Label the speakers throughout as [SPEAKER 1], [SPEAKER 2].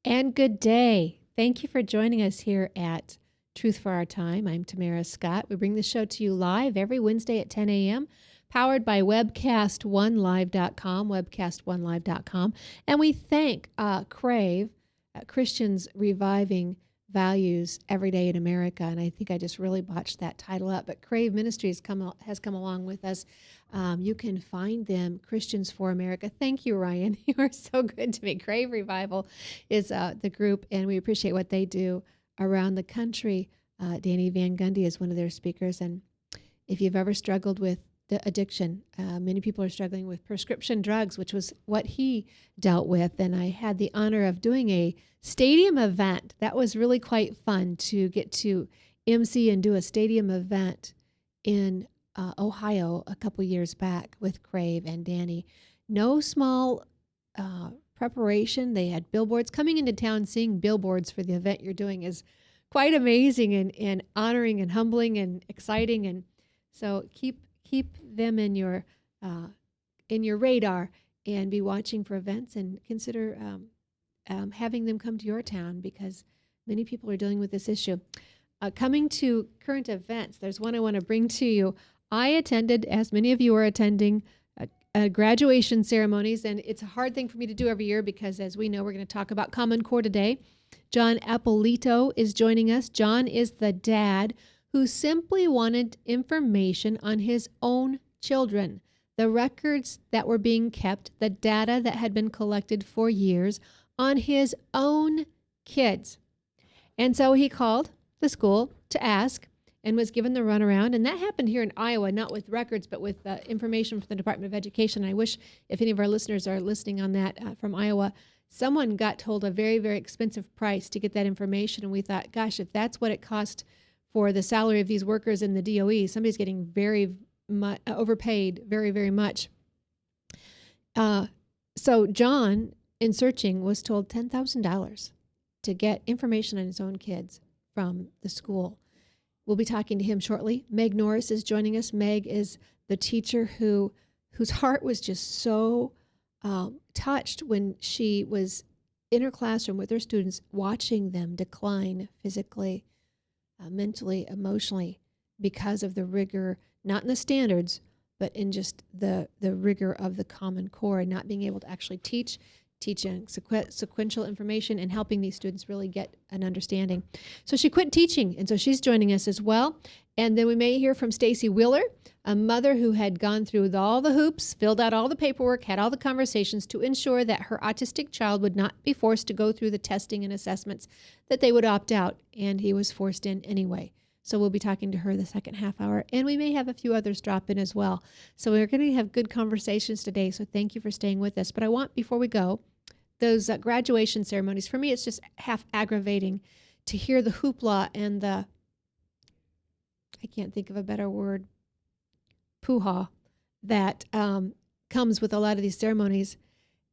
[SPEAKER 1] And good day. Thank you for joining us here at Truth for Our Time. I'm Tamara Scott. We bring the show to you live every Wednesday at 10 a.m., powered by webcast1live.com, webcast1live.com. And we thank Crave, Christians Reviving Values Every Day in America. And I think I just really botched that title up, but Crave Ministries has come along with us. You can find them, Christians for America. Thank you, Ryan. You are so good to me. Crave Revival is the group, and we appreciate what they do around the country. Danny Van Gundy is one of their speakers. And if you've ever struggled with the addiction, many people are struggling with prescription drugs, which was what he dealt with. And I had the honor of doing a stadium event. That was really quite fun to get to MC and do a stadium event in Ohio a couple years back with Crave and Danny. No small preparation. They had billboards. Coming into town, seeing billboards for the event you're doing is quite amazing and honoring and humbling and exciting. And so keep them in your radar and be watching for events, and consider having them come to your town, because many people are dealing with this issue. Coming to current events, there's one I want to bring to you. I attended, as many of you are attending, graduation ceremonies, and it's a hard thing for me to do every year because, as we know, we're going to talk about Common Core today. John Appolito is joining us. John is the dad who simply wanted information on his own children, the records that were being kept, the data that had been collected for years on his own kids. And so he called the school to ask and was given the runaround. And that happened here in Iowa, not with records, but with information from the Department of Education. I wish, if any of our listeners are listening on that from Iowa, someone got told a very, very expensive price to get that information. And we thought, gosh, if that's what it cost for the salary of these workers in the DOE, somebody's getting very much overpaid, very, very much. So John, in searching, was told $10,000 to get information on his own kids from the school. We'll be talking to him shortly. Meg Norris is joining us. Meg is the teacher whose heart was just so touched when she was in her classroom with her students, watching them decline physically, mentally, emotionally, because of the rigor, not in the standards, but in just the rigor of the Common Core, and not being able to actually teaching sequential information and helping these students really get an understanding. So she quit teaching, and so she's joining us as well. And then we may hear from Stacy Wheeler, a mother who had gone through all the hoops, filled out all the paperwork, had all the conversations to ensure that her autistic child would not be forced to go through the testing and assessments, that they would opt out, and he was forced in anyway. So we'll be talking to her the second half hour, and we may have a few others drop in as well. So we're going to have good conversations today, so thank you for staying with us. But I want, before we go, those graduation ceremonies, for me, it's just half aggravating to hear the hoopla and the, I can't think of a better word, poo-ha, that comes with a lot of these ceremonies.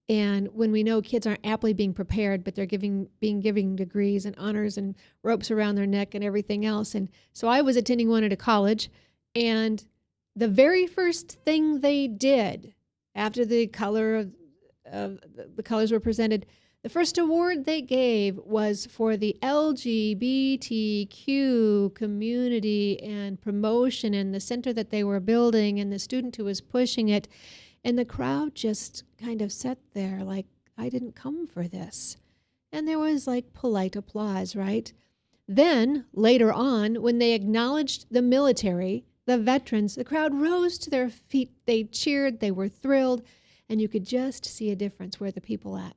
[SPEAKER 1] And when we know kids aren't aptly being prepared, but they're being given degrees and honors and ropes around their neck and everything else. And so I was attending one at a college, and the very first thing they did after the colors were presented, the first award they gave was for the LGBTQ community and promotion and the center that they were building and the student who was pushing it. And the crowd just kind of sat there like, I didn't come for this. And there was like polite applause, right? Then later on, when they acknowledged the military, the veterans, the crowd rose to their feet. They cheered, they were thrilled, and you could just see a difference where the people at.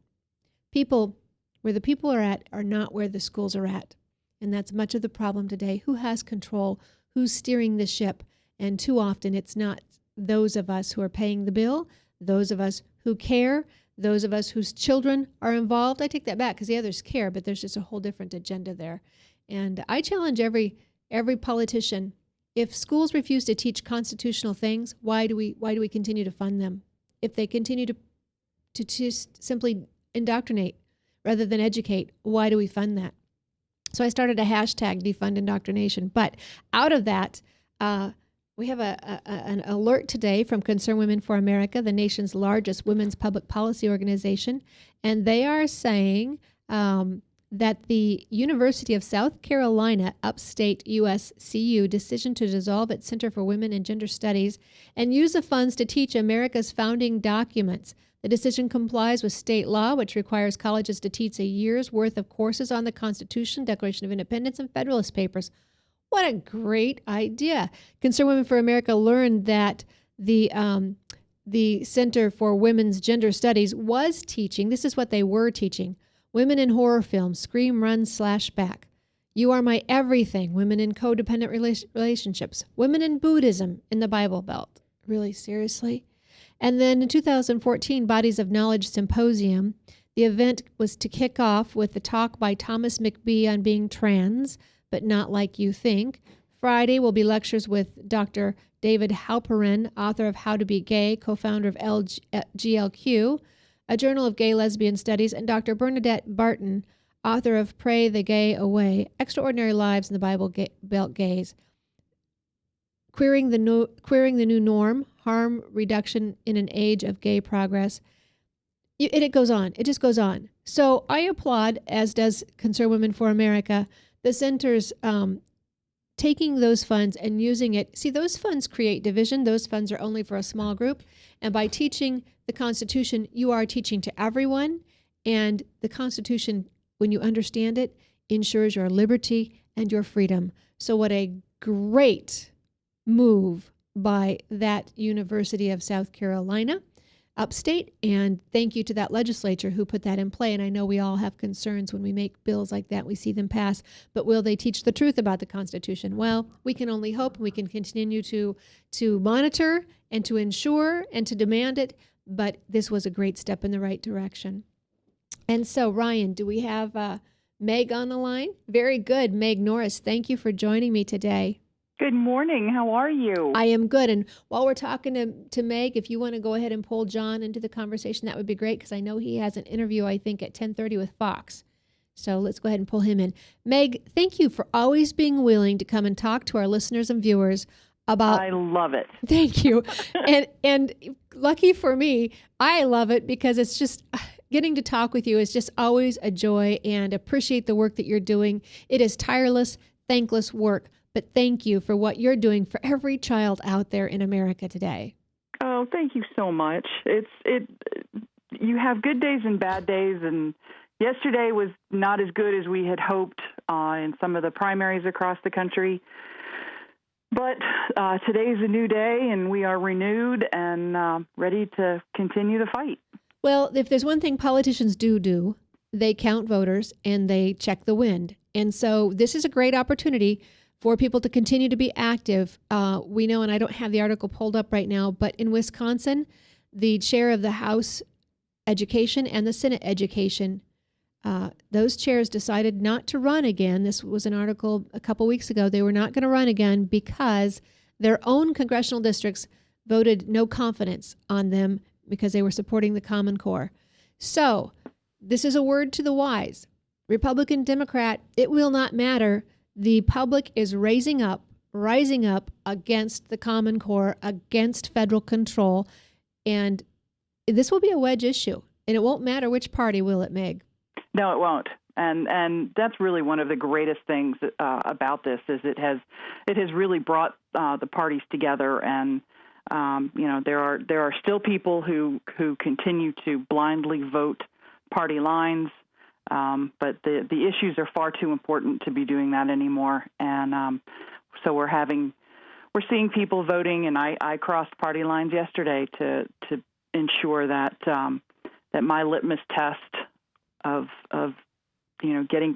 [SPEAKER 1] People, where the people are at, are not where the schools are at. And that's much of the problem today. Who has control? Who's steering the ship? And too often it's not those of us who are paying the bill, those of us who care, those of us whose children are involved. I take that back because the others care, but there's just a whole different agenda there. And I challenge every politician, if schools refuse to teach constitutional things, why do we continue to fund them? If they continue to just simply indoctrinate rather than educate, why do we fund that? So I started a hashtag, defund indoctrination. But out of that, we have an alert today from Concerned Women for America, the nation's largest women's public policy organization, and they are saying that the University of South Carolina, upstate USCU, decision to dissolve its Center for Women and Gender Studies and use the funds to teach America's founding documents. The decision complies with state law, which requires colleges to teach a year's worth of courses on the Constitution, Declaration of Independence, and Federalist Papers. What a great idea. Concerned Women for America learned that the Center for Women's Gender Studies was teaching, this is what they were teaching: women in horror films, scream, run, slash back. You Are My Everything, women in codependent relationships, women in Buddhism in the Bible Belt. Really, seriously? And then in 2014, Bodies of Knowledge Symposium, the event was to kick off with a talk by Thomas McBee on being trans, but not like you think. Friday will be lectures with Dr. David Halperin, author of How to Be Gay, co-founder of GLQ, a journal of gay lesbian studies, and Dr. Bernadette Barton, author of Pray the Gay Away, Extraordinary Lives in the Bible Belt Gays, Queering the New Norm, Harm Reduction in an Age of Gay Progress. It goes on. It just goes on. So I applaud, as does Concerned Women for America, the center's taking those funds and using it. See, those funds create division. Those funds are only for a small group. And by teaching the Constitution, you are teaching to everyone. And the Constitution, when you understand it, ensures your liberty and your freedom. So what a great move by that University of South Carolina, upstate, and thank you to that legislature who put that in play. And I know we all have concerns when we make bills like that, we see them pass, but will they teach the truth about the Constitution? Well, we can only hope. We can continue to monitor and to ensure and to demand it, but this was a great step in the right direction. And so, Ryan, do we have Meg on the line? Very good. Meg Norris, thank you for joining me today.
[SPEAKER 2] Good morning. How are you?
[SPEAKER 1] I am good. And while we're talking to Meg, if you want to go ahead and pull John into the conversation, that would be great, because I know he has an interview, I think, at 10:30 with Fox. So let's go ahead and pull him in. Meg, thank you for always being willing to come and talk to our listeners and viewers about...
[SPEAKER 2] I love it.
[SPEAKER 1] Thank you. and lucky for me, I love it, because it's just... Getting to talk with you is just always a joy, and appreciate the work that you're doing. It is tireless, thankless work. But thank you for what you're doing for every child out there in America today.
[SPEAKER 2] Oh, thank you so much. You have good days and bad days, and yesterday was not as good as we had hoped in some of the primaries across the country. But today's a new day, and we are renewed and ready to continue the fight.
[SPEAKER 1] Well, if there's one thing politicians do, they count voters and they check the wind. And so this is a great opportunity for people to continue to be active. We know, and I don't have the article pulled up right now, but in Wisconsin, the chair of the House Education and the Senate Education, those chairs decided not to run again. This was an article a couple weeks ago. They were not going to run again because their own congressional districts voted no confidence on them because they were supporting the Common Core. So this is a word to the wise. Republican, Democrat, it will not matter. The public is rising up against the Common Core, against federal control, and this will be a wedge issue. And it won't matter which party, will it, Meg?
[SPEAKER 2] No, it won't. And that's really one of the greatest things about this is it has really brought the parties together. And there are still people who continue to blindly vote party lines. But the issues are far too important to be doing that anymore. And so we're seeing people voting, and I crossed party lines yesterday to ensure that that my litmus test of getting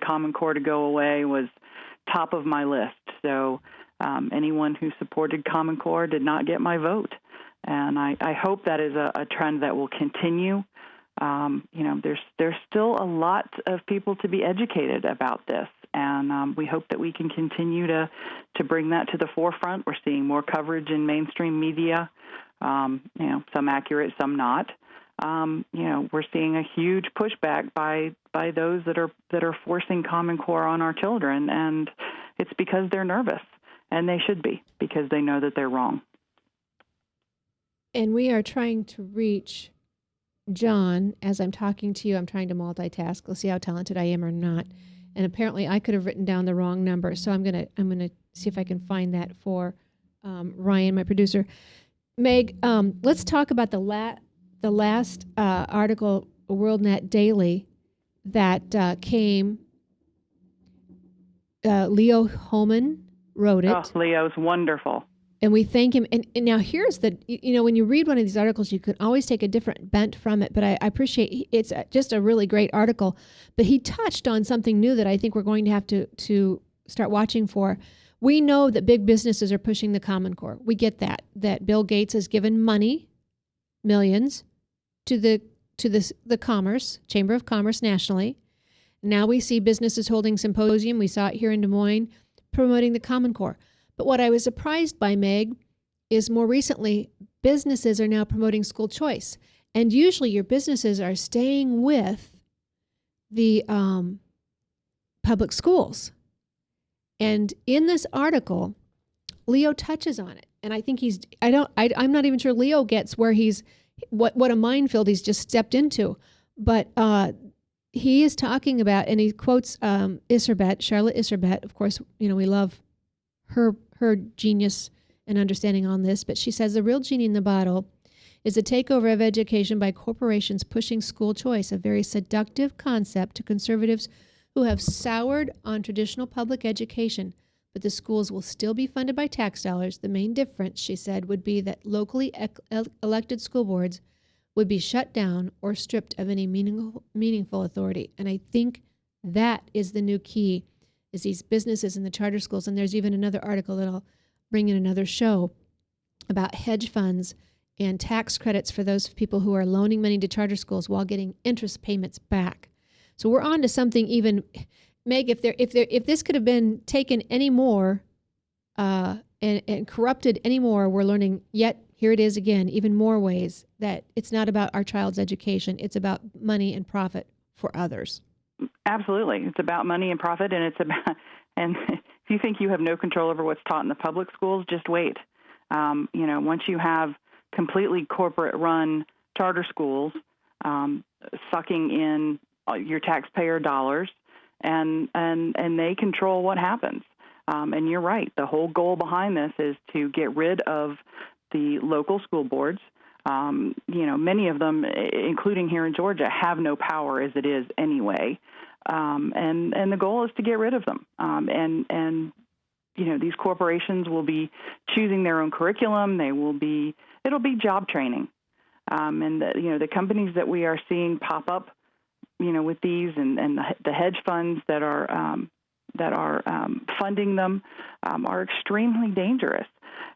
[SPEAKER 2] Common Core to go away was top of my list. So anyone who supported Common Core did not get my vote. And I hope that is a trend that will continue. There's still a lot of people to be educated about this, and we hope that we can continue to bring that to the forefront. We're seeing more coverage in mainstream media, some accurate, some not. We're seeing a huge pushback by those that are forcing Common Core on our children, and it's because they're nervous, and they should be, because they know that they're wrong.
[SPEAKER 1] And we are trying to reach John, as I'm talking to you, I'm trying to multitask. Let's see how talented I am or not. And apparently, I could have written down the wrong number. So I'm gonna see if I can find that for Ryan, my producer. Meg, let's talk about the last article, WorldNet Daily, that came. Leo Holman wrote
[SPEAKER 2] Oh,
[SPEAKER 1] it.
[SPEAKER 2] Leo's wonderful.
[SPEAKER 1] And we thank him. And now here's when you read one of these articles, you can always take a different bent from it. But I appreciate it's just a really great article. But he touched on something new that I think we're going to have to start watching for. We know that big businesses are pushing the Common Core. We get that Bill Gates has given money, millions, to the Commerce Chamber of Commerce nationally. Now we see businesses holding symposium. We saw it here in Des Moines, promoting the Common Core. But what I was surprised by, Meg, is more recently, businesses are now promoting school choice. And usually your businesses are staying with the public schools. And in this article, Leo touches on it. And I think I'm not even sure Leo gets where what a minefield he's just stepped into. But he is talking about, and he quotes Charlotte Iserbet. Of course, we love her genius and understanding on this. But she says the real genie in the bottle is a takeover of education by corporations pushing school choice, a very seductive concept to conservatives who have soured on traditional public education. But the schools will still be funded by tax dollars. The main difference, she said, would be that locally elected school boards would be shut down or stripped of any meaningful authority. And I think that is the new key, is these businesses and the charter schools. And there's even another article that I'll bring in another show about hedge funds and tax credits for those people who are loaning money to charter schools while getting interest payments back. So we're on to something even, Meg, if this could have been taken any more and corrupted any more, we're learning yet, here it is again, even more ways that it's not about our child's education. It's about money and profit for others.
[SPEAKER 2] Absolutely. It's about money and profit, and if you think you have no control over what's taught in the public schools, just wait. Once you have completely corporate-run charter schools sucking in your taxpayer dollars, and they control what happens. And you're right. The whole goal behind this is to get rid of the local school boards. Many of them, including here in Georgia, have no power as it is anyway. And the goal is to get rid of them. These corporations will be choosing their own curriculum. It'll be job training. The companies that we are seeing pop up, with these and the hedge funds that are funding them are extremely dangerous,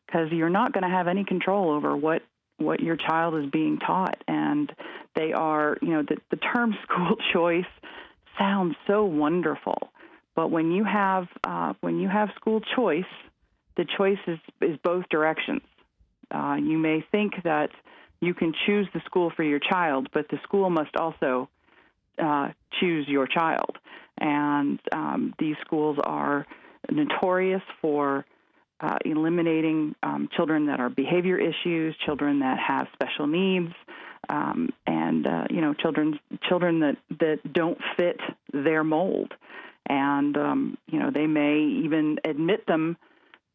[SPEAKER 2] because you're not going to have any control over what your child is being taught. And they are, the term school choice sounds so wonderful, but when you have school choice, the choice is both directions. You may think that you can choose the school for your child, but the school must also choose your child. And these schools are notorious for eliminating children that are behavior issues, children that have special needs, children that don't fit their mold. And they may even admit them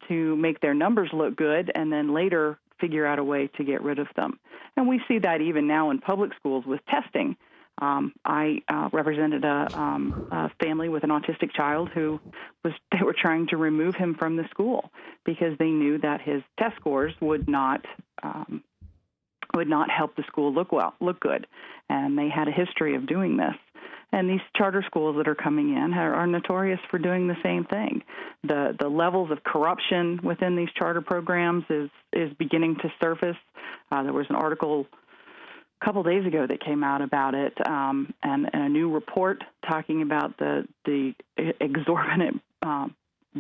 [SPEAKER 2] to make their numbers look good, and then later figure out a way to get rid of them. And we see that even now in public schools with testing. I represented a family with an autistic child they were trying to remove him from the school because they knew that his test scores would not help the school look good. And they had a history of doing this. And these charter schools that are coming in are notorious for doing the same thing. The levels of corruption within these charter programs is beginning to surface. There was an article a couple days ago that came out about it, and a new report talking about the exorbitant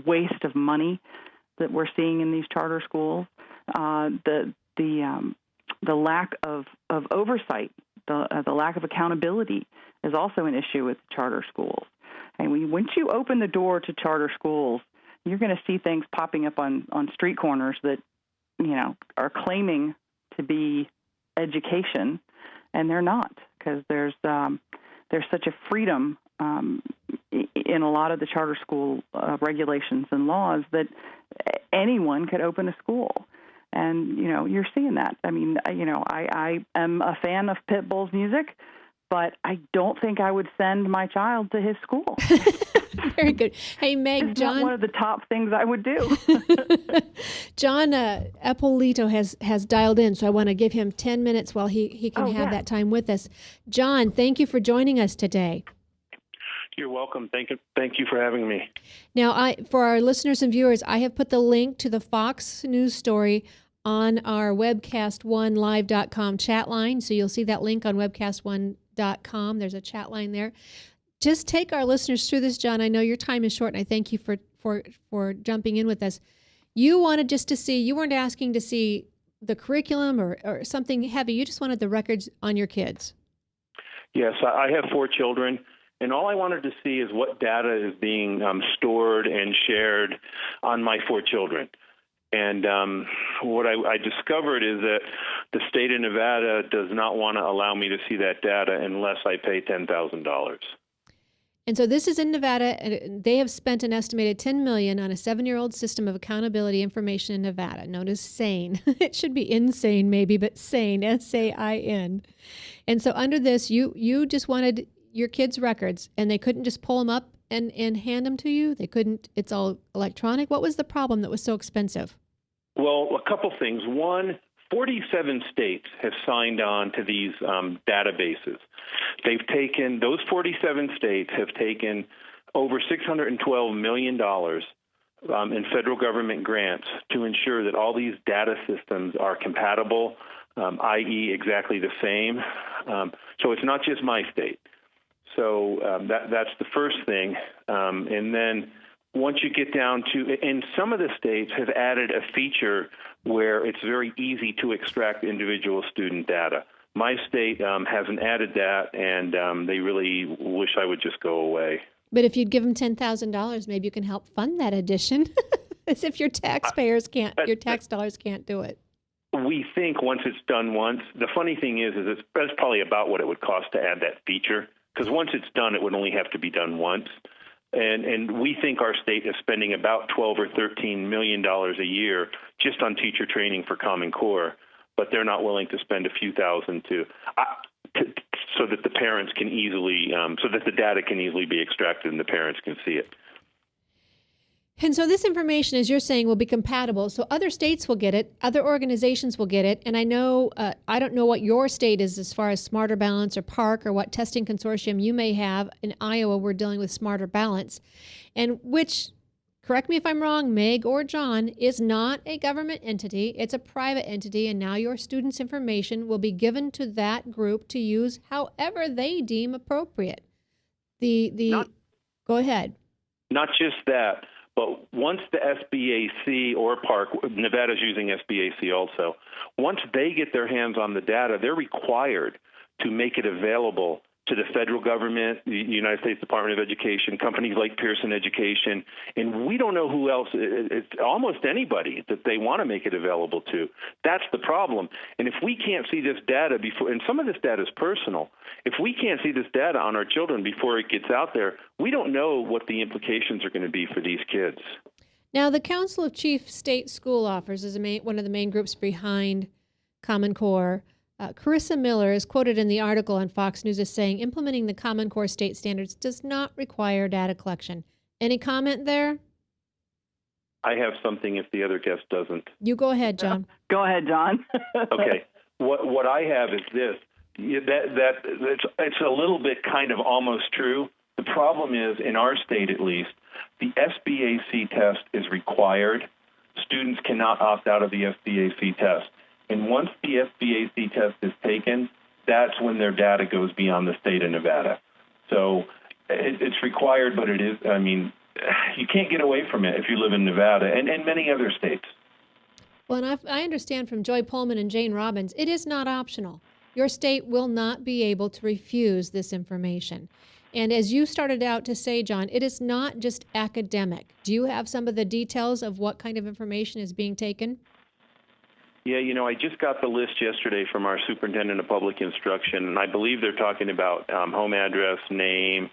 [SPEAKER 2] waste of money that we're seeing in these charter schools, the lack of oversight, the lack of accountability is also an issue with charter schools. And once you open the door to charter schools, you're going to see things popping up on street corners that are claiming to be education, and they're not, because there's such a freedom in a lot of the charter school regulations and laws that anyone could open a school. And, you're seeing that. I mean, I am a fan of Pitbull's music, but I don't think I would send my child to his school.
[SPEAKER 1] Very good. Hey, Meg,
[SPEAKER 2] it's
[SPEAKER 1] John.
[SPEAKER 2] Not one of the top things I would do.
[SPEAKER 1] John Eppolito has dialed in, so I want to give him 10 minutes while he can have that time with us. John, thank you for joining us today.
[SPEAKER 3] You're welcome. Thank you for having me.
[SPEAKER 1] Now, for our listeners and viewers, I have put the link to the Fox News story on our webcast1live.com chat line, so you'll see that link on webcast1.com. There's a chat line there. Just take our listeners through this, John. I know your time is short, and I thank you for jumping in with us. You wanted just to see, you weren't asking to see the curriculum or something heavy. You just wanted the records on your kids.
[SPEAKER 3] Yes, I have 4 children, and all I wanted to see is what data is being stored and shared on my 4 children. And what I discovered is that the state of Nevada does not want to allow me to see that data unless I pay $10,000.
[SPEAKER 1] And so this is in Nevada, and they have spent an estimated $10 million on a 7-year-old system of accountability information in Nevada, known as SAIN. It should be insane, maybe, but SAIN, S-A-I-N. And so under this, you just wanted your kids' records, and they couldn't just pull them up and hand them to you? They couldn't, it's all electronic? What was the problem that was so expensive?
[SPEAKER 3] Well, a couple things. One, 47 states have signed on to these databases. Those 47 states have taken over $612 million in federal government grants to ensure that all these data systems are compatible, i.e. exactly the same. So it's not just my state. So that's the first thing. And then once you get down to, and some of the states have added a feature where it's very easy to extract individual student data. My state hasn't added that, and they really wish I would just go away.
[SPEAKER 1] But if you'd give them $10,000, maybe you can help fund that addition, as if your taxpayers can't, your tax dollars can't do it.
[SPEAKER 3] We think once it's done once. The funny thing is that's probably about what it would cost to add that feature, because once it's done, it would only have to be done once. And we think our state is spending about $12 or $13 million a year just on teacher training for Common Core, but they're not willing to spend a few thousand so that the parents can easily, so that the data can easily be extracted and the parents can see it.
[SPEAKER 1] And so this information, as you're saying, will be compatible. So other states will get it, other organizations will get it. And I know, I don't know what your state is as far as Smarter Balance or PARC or what testing consortium you may have. In Iowa, we're dealing with Smarter Balance, and which, correct me if I'm wrong, Meg or John, is not a government entity. It's a private entity. And now your students' information will be given to that group to use however they deem appropriate. Go ahead.
[SPEAKER 3] Not just that. But once the SBAC or PARC, Nevada's using SBAC also, once they get their hands on the data, they're required to make it available to the federal government, the United States Department of Education, companies like Pearson Education, and we don't know who else. It's almost anybody that they want to make it available to. That's the problem. And if we can't see this data before, and some of this data is personal, if we can't see this data on our children before it gets out there, we don't know what the implications are going to be for these kids.
[SPEAKER 1] Now, the Council of Chief State School Offers is one of the main groups behind Common Core. Carissa Miller is quoted in the article on Fox News as saying, implementing the Common Core state standards does not require data collection. Any comment there?
[SPEAKER 3] I have something if the other guest doesn't.
[SPEAKER 1] You go ahead, John.
[SPEAKER 2] Go ahead, John.
[SPEAKER 3] Okay. What I have is this. It's a little bit kind of almost true. The problem is, in our state at least, the SBAC test is required. Students cannot opt out of the SBAC test. And once the SBAC test is taken, that's when their data goes beyond the state of Nevada. So it's required, but it is, you can't get away from it if you live in Nevada and many other states.
[SPEAKER 1] Well, and I understand from Joy Pullman and Jane Robbins, it is not optional. Your state will not be able to refuse this information. And as you started out to say, John, it is not just academic. Do you have some of the details of what kind of information is being taken?
[SPEAKER 3] Yeah, I just got the list yesterday from our superintendent of public instruction, and I believe they're talking about home address, name.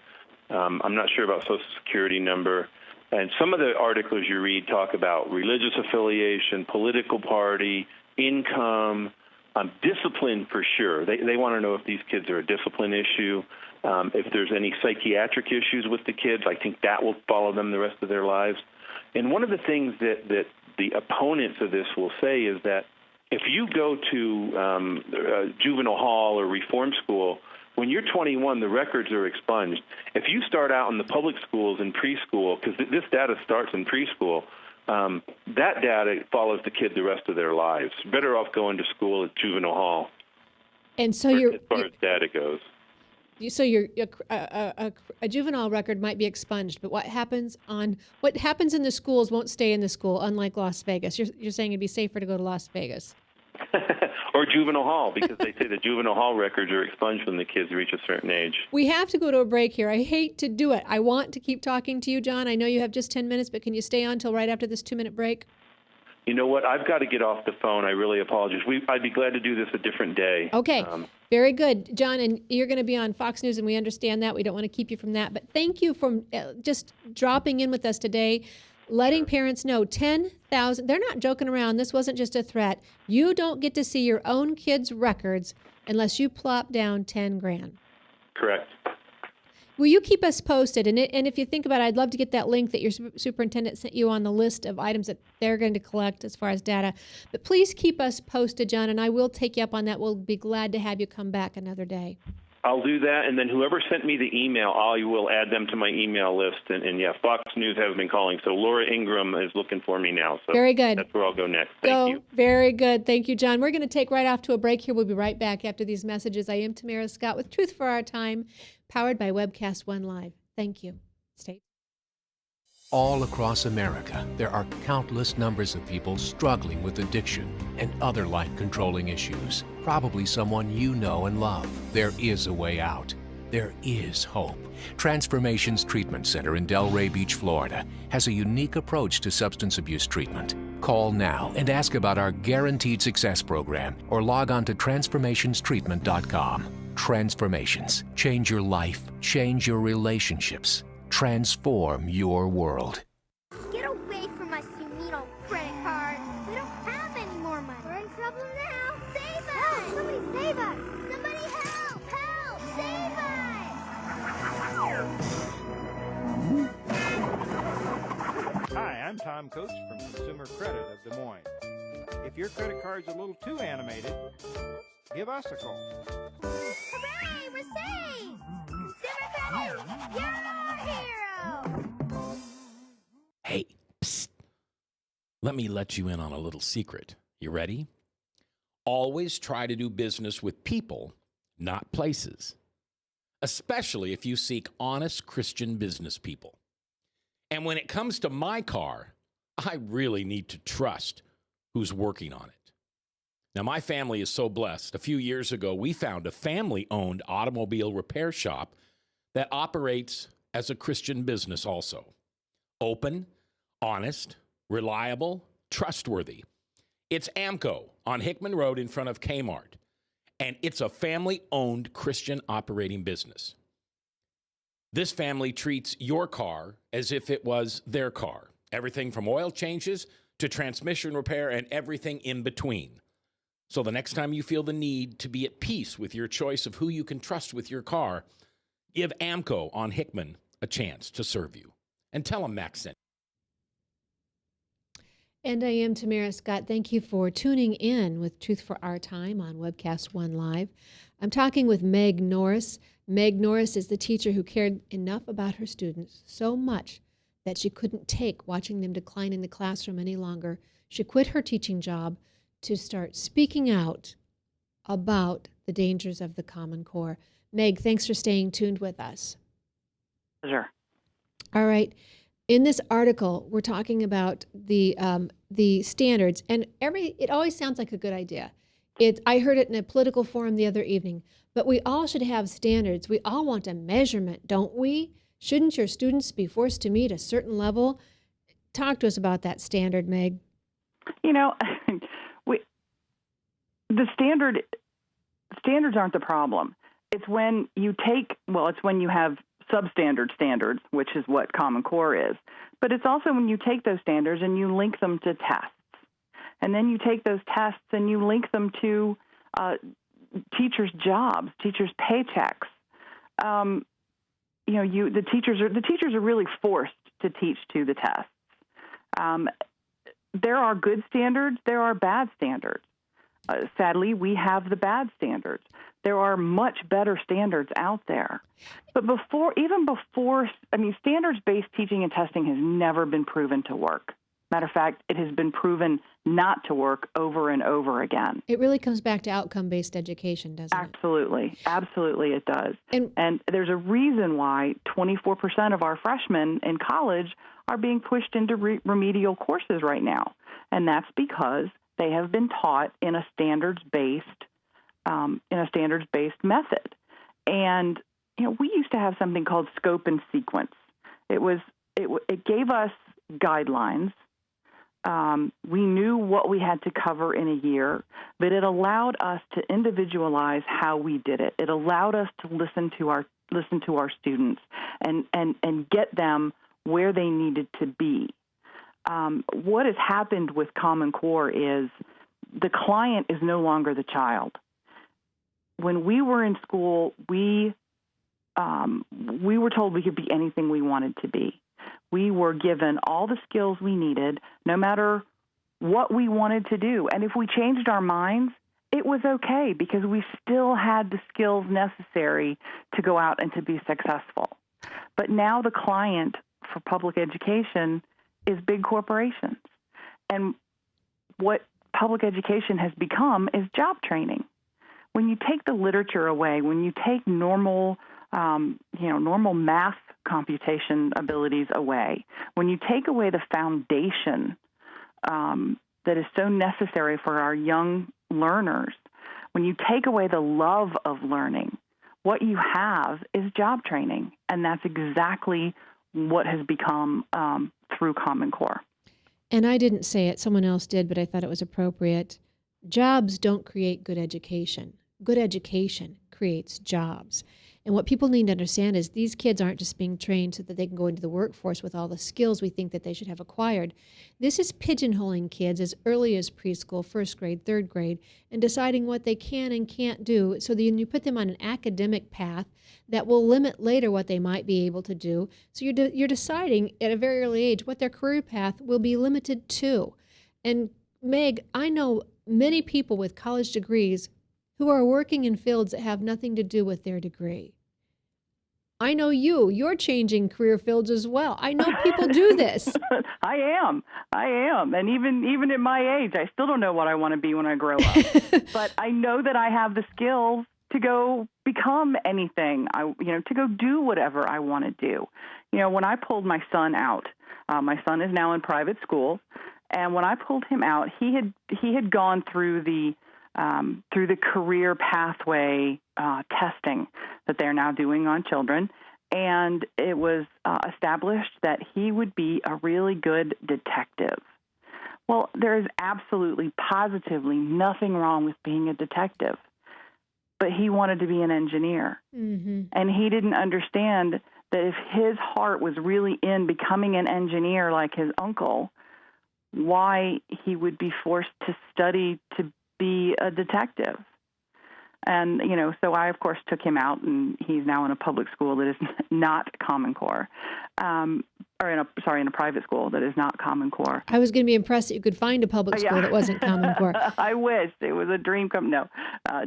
[SPEAKER 3] I'm not sure about Social Security number. And some of the articles you read talk about religious affiliation, political party, income, discipline for sure. They want to know if these kids are a discipline issue, if there's any psychiatric issues with the kids. I think that will follow them the rest of their lives. And one of the things that the opponents of this will say is that if you go to juvenile hall or reform school, when you're 21, the records are expunged. If you start out in the public schools in preschool, because this data starts in preschool, that data follows the kid the rest of their lives. Better off going to school at juvenile hall.
[SPEAKER 1] And so
[SPEAKER 3] as far as data goes.
[SPEAKER 1] So a juvenile record might be expunged, but what happens in the schools won't stay in the school, unlike Las Vegas. You're saying it'd be safer to go to Las Vegas.
[SPEAKER 3] Or juvenile hall, because they say the juvenile hall records are expunged when the kids reach a certain age.
[SPEAKER 1] We have to go to a break here. I hate to do it. I want to keep talking to you, John. I know you have just 10 minutes, but can you stay on until right after this 2-minute break?
[SPEAKER 3] You know what? I've got to get off the phone. I really apologize. I'd be glad to do this a different day.
[SPEAKER 1] Okay. Very good. John, and you're going to be on Fox News, and we understand that. We don't want to keep you from that. But thank you for just dropping in with us today, letting parents know 10,000. They're not joking around. This wasn't just a threat. You don't get to see your own kids' records unless you plop down 10 grand.
[SPEAKER 3] Correct.
[SPEAKER 1] Will you keep us posted? And if you think about it, I'd love to get that link that your superintendent sent you on the list of items that they're going to collect as far as data. But please keep us posted, John, and I will take you up on that. We'll be glad to have you come back another day.
[SPEAKER 3] I'll do that, and then whoever sent me the email, I will add them to my email list. And yeah, Fox News has been calling, so Laura Ingram is looking for me now. So
[SPEAKER 1] very good.
[SPEAKER 3] That's where I'll go next. Thank you.
[SPEAKER 1] Very good. Thank you, John. We're going to take right off to a break here. We'll be right back after these messages. I am Tamara Scott with Truth for Our Time, powered by Webcast One Live. Thank you. Stay.
[SPEAKER 4] All across America, there are countless numbers of people struggling with addiction and other life-controlling issues. Probably someone you know and love. There is a way out. There is hope. Transformations Treatment Center in Delray Beach, Florida, has a unique approach to substance abuse treatment. Call now and ask about our Guaranteed Success program or log on to transformationstreatment.com. Transformations. Change your life. Change your relationships. Transform your world.
[SPEAKER 5] Get away from us, you mean old credit card. We don't have any more money. We're in trouble now. Save us! Help! Somebody save us! Somebody help! Help! Save us!
[SPEAKER 6] Hi, I'm Tom Coates from Consumer Credit of Des Moines. If your credit card's a little too animated, give us a call.
[SPEAKER 5] Hooray! We're saved! Consumer Credit! You're our hero!
[SPEAKER 7] Hey, psst. Let me let you in on a little secret. You ready? Always try to do business with people, not places. Especially if you seek honest Christian business people. And when it comes to my car, I really need to trust who's working on it. Now, my family is so blessed. A few years ago, we found a family-owned automobile repair shop that operates as a Christian business also. Open, honest, reliable, trustworthy. It's AMCO on Hickman Road in front of Kmart, and it's a family-owned Christian operating business. This family treats your car as if it was their car. Everything from oil changes to transmission repair and everything in between. So the next time you feel the need to be at peace with your choice of who you can trust with your car, give AMCO on Hickman a chance to serve you. And tell them Max sent.
[SPEAKER 1] And I am Tamara Scott. Thank you for tuning in with Truth for Our Time on Webcast One Live. I'm talking with Meg Norris. Meg Norris is the teacher who cared enough about her students, so much that she couldn't take watching them decline in the classroom any longer. She quit her teaching job to start speaking out about the dangers of the Common Core. Meg, thanks for staying tuned with us.
[SPEAKER 2] Sure.
[SPEAKER 1] All right. In this article, we're talking about the standards, and it always sounds like a good idea. I heard it in a political forum the other evening, but we all should have standards. We all want a measurement, don't we? Shouldn't your students be forced to meet a certain level? Talk to us about that standard, Meg.
[SPEAKER 2] You know, the standards aren't the problem. It's when you have substandard standards, which is what Common Core is. But it's also when you take those standards and you link them to tests. And then you take those tests and you link them to teachers' jobs, teachers' paychecks. The teachers are really forced to teach to the tests. There are good standards. There are bad standards. Sadly, we have the bad standards. There are much better standards out there. But standards-based teaching and testing has never been proven to work. Matter of fact, it has been proven not to work over and over again.
[SPEAKER 1] It really comes back to outcome-based education, doesn't it?
[SPEAKER 2] Absolutely it does. And there's a reason why 24% of our freshmen in college are being pushed into remedial courses right now. And that's because they have been taught in a standards-based method. And we used to have something called scope and sequence. It gave us guidelines. We knew what we had to cover in a year, but it allowed us to individualize how we did it. It allowed us to listen to our students and get them where they needed to be. What has happened with Common Core is the client is no longer the child. When we were in school, we were told we could be anything we wanted to be. We were given all the skills we needed, no matter what we wanted to do. And if we changed our minds, it was okay because we still had the skills necessary to go out and to be successful. But now the client for public education is big corporations. And what public education has become is job training. When you take the literature away, when you take normal math computation abilities away, when you take away the foundation that is so necessary for our young learners, when you take away the love of learning, what you have is job training. And that's exactly what has become through Common Core.
[SPEAKER 1] And I didn't say it, someone else did, but I thought it was appropriate. Jobs don't create good education. Good education creates jobs. And what people need to understand is these kids aren't just being trained so that they can go into the workforce with all the skills we think that they should have acquired. This is pigeonholing kids as early as preschool, first grade, third grade, and deciding what they can and can't do so that you put them on an academic path that will limit later what they might be able to do. So you're deciding at a very early age what their career path will be limited to. And Meg, I know many people with college degrees who are working in fields that have nothing to do with their degree. I know you're changing career fields as well. I know people do this.
[SPEAKER 2] I am. And even at my age, I still don't know what I want to be when I grow up. But I know that I have the skills to go become anything, to go do whatever I want to do. When I pulled my son out, my son is now in private school, and when I pulled him out, he had gone through the career pathway testing that they're now doing on children, and it was established that he would be a really good detective. Well, there is absolutely, positively nothing wrong with being a detective, but he wanted to be an engineer, and he didn't understand that if his heart was really in becoming an engineer like his uncle, why he would be forced to study to be a detective. And, so I, of course, took him out, and he's now in a public school that is not Common Core, in a private school that is not Common Core.
[SPEAKER 1] I was going to be impressed that you could find a public school that wasn't Common Core.
[SPEAKER 2] I wish. It was a dream come. No,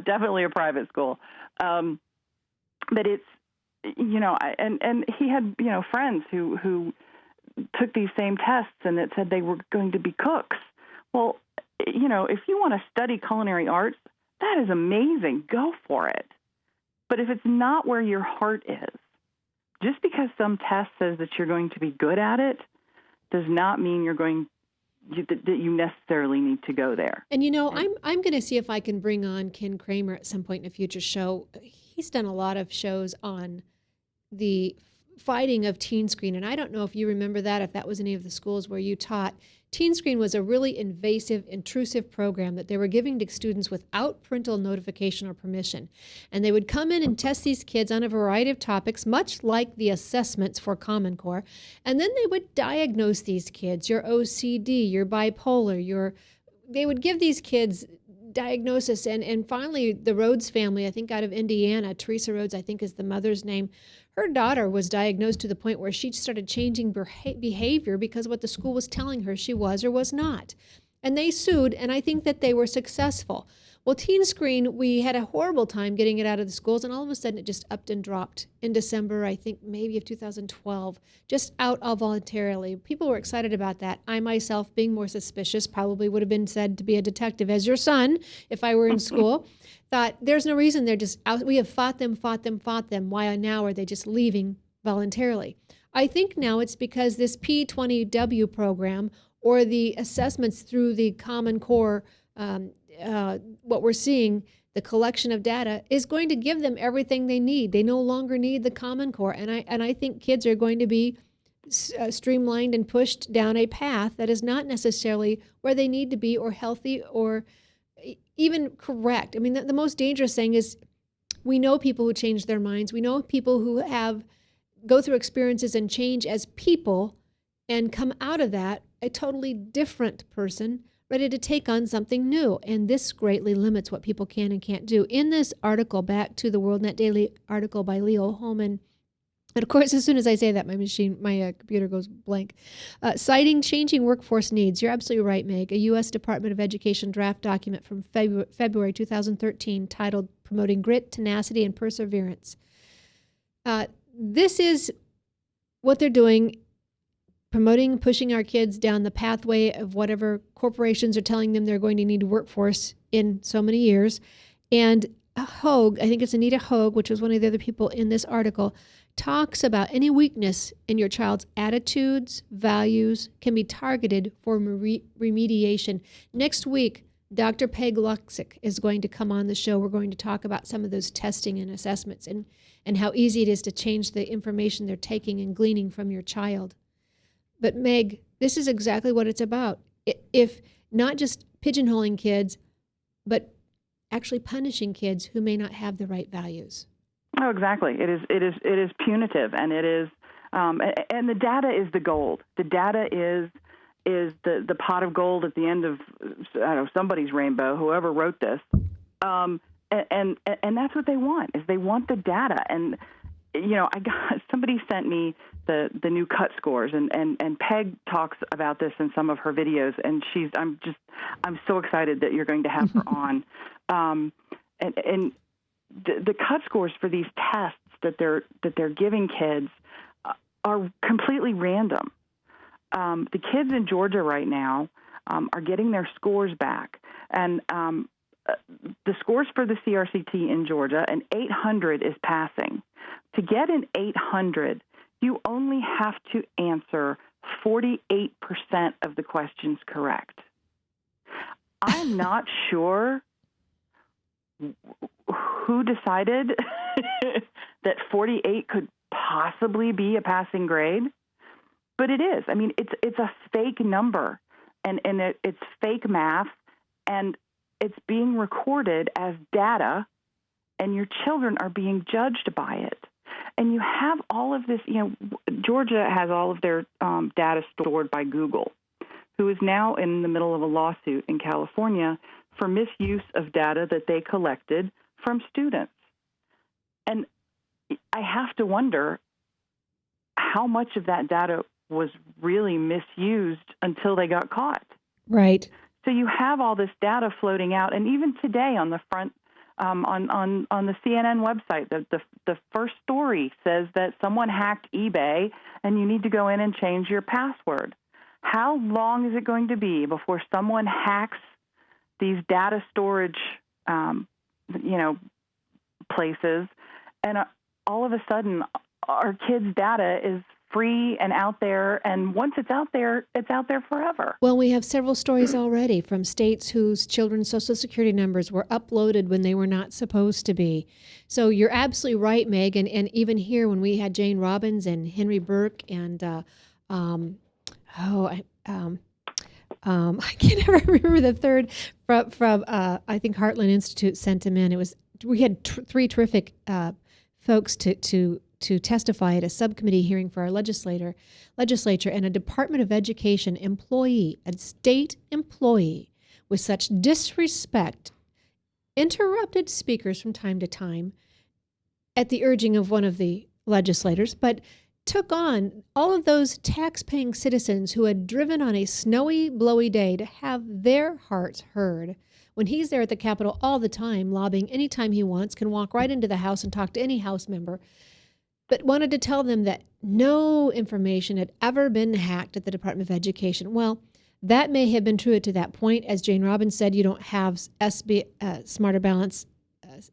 [SPEAKER 2] definitely a private school. But it's, and he had, friends who took these same tests, and it said they were going to be cooks. Well, if you want to study culinary arts, that is amazing. Go for it. But if it's not where your heart is, just because some test says that you're going to be good at it does not mean that you necessarily need to go there.
[SPEAKER 1] And I'm going to see if I can bring on Ken Kramer at some point in a future show. He's done a lot of shows on the fighting of Teen Screen. And I don't know if you remember that, if that was any of the schools where you taught. Teen Screen was a really invasive, intrusive program that they were giving to students without parental notification or permission. And they would come in and test these kids on a variety of topics, much like the assessments for Common Core. And then they would diagnose these kids, your OCD, your bipolar, they would give these kids diagnosis. And finally, the Rhodes family, I think out of Indiana, Teresa Rhodes, I think is the mother's name, her daughter was diagnosed to the point where she started changing behavior because of what the school was telling her she was or was not. And they sued, and I think that they were successful. Well, Teen Screen, we had a horrible time getting it out of the schools, and all of a sudden it just upped and dropped in December, I think maybe of 2012, just out all voluntarily. People were excited about that. I myself, being more suspicious, probably would have been said to be a detective as your son if I were in school. Thought there's no reason they're just out. We have fought them. Why now are they just leaving voluntarily? I think now it's because this P20W program or the assessments through the Common Core, what we're seeing, the collection of data, is going to give them everything they need. They no longer need the Common Core. And I think kids are going to be streamlined and pushed down a path that is not necessarily where they need to be or healthy or even correct. I mean, the most dangerous thing is we know people who change their minds. We know people who go through experiences and change as people and come out of that a totally different person, ready to take on something new. And this greatly limits what people can and can't do. In this article, back to the WorldNet Daily article by Leo Holman, and of course, as soon as I say that, my computer goes blank. Citing changing workforce needs. You're absolutely right, Meg. A U.S. Department of Education draft document from February 2013 titled Promoting Grit, Tenacity, and Perseverance. This is what they're doing, promoting, pushing our kids down the pathway of whatever corporations are telling them they're going to need a workforce in so many years. And Hogue, I think it's Anita Hogue, which was one of the other people in this article, talks about any weakness in your child's attitudes, values, can be targeted for remediation. Next week, Dr. Peg Luxick is going to come on the show. We're going to talk about some of those testing and assessments and how easy it is to change the information they're taking and gleaning from your child. But Meg, this is exactly what it's about. If not just pigeonholing kids, but actually punishing kids who may not have the right values.
[SPEAKER 2] Oh, exactly. It is punitive, and it is, and the data is the gold. The data is the pot of gold at the end of somebody's rainbow. Whoever wrote this, and that's what they want. Is they want the data. And somebody sent me the new cut scores, and Peg talks about this in some of her videos, and I'm so excited that you're going to have her on, and the cut scores for these tests that they're giving kids are completely random. The kids in Georgia right now are getting their scores back, and the scores for the CRCT in Georgia, an 800 is passing. To get an 800, you only have to answer 48% of the questions correct. I'm not sure who decided that 48 could possibly be a passing grade, but it is. I mean, it's a fake number, and it's fake math, and it's being recorded as data, and your children are being judged by it. And you have all of this, Georgia has all of their data stored by Google, who is now in the middle of a lawsuit in California for misuse of data that they collected from students. And I have to wonder how much of that data was really misused until they got caught.
[SPEAKER 1] Right.
[SPEAKER 2] So you have all this data floating out, and even today on the front, on the CNN website, the first story says that someone hacked eBay, and you need to go in and change your password. How long is it going to be before someone hacks these data storage, places, and all of a sudden our kids' data is free and out there. And once it's out there forever.
[SPEAKER 1] Well, we have several stories already from states whose children's Social Security numbers were uploaded when they were not supposed to be. So you're absolutely right, Meg. And even here, when we had Jane Robbins and Henry Burke and I can't ever remember the third from I think Heartland Institute sent him in. We had three terrific folks to testify at a subcommittee hearing for our legislature, and a Department of Education employee, a state employee, with such disrespect, interrupted speakers from time to time at the urging of one of the legislators, but took on all of those tax-paying citizens who had driven on a snowy, blowy day to have their hearts heard. When he's there at the Capitol all the time, lobbying anytime he wants, can walk right into the House and talk to any House member, but wanted to tell them that no information had ever been hacked at the Department of Education. Well, that may have been true to that point. As Jane Robbins said, you don't have Smarter Balance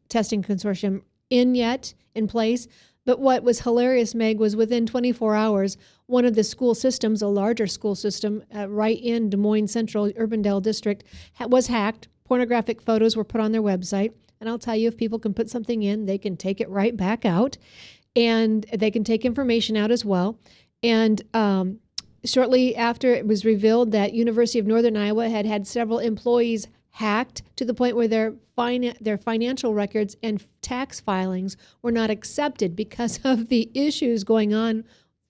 [SPEAKER 1] testing consortium in place. But what was hilarious, Meg, was within 24 hours, one of the school systems, a larger school system right in Des Moines Central, Urbandale District, was hacked. Pornographic photos were put on their website. And I'll tell you, if people can put something in, they can take it right back out. And they can take information out as well. And shortly after, it was revealed that University of Northern Iowa had several employees hacked to the point where their financial records and tax filings were not accepted because of the issues going on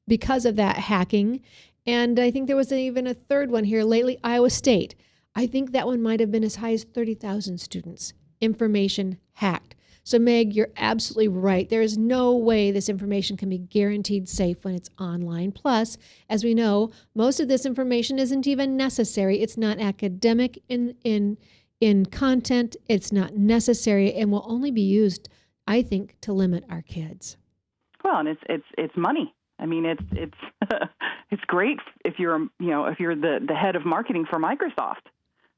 [SPEAKER 1] because of that hacking. And I think there was even a third one here lately, Iowa State. I think that one might have been as high as 30,000 students, information hacked. So Meg, you're absolutely right. There is no way this information can be guaranteed safe when it's online. Plus, as we know, most of this information isn't even necessary. It's not academic in content. It's not necessary and will only be used, I think, to limit our kids.
[SPEAKER 2] Well, and it's money. I mean, it's it's great if you're the head of marketing for Microsoft.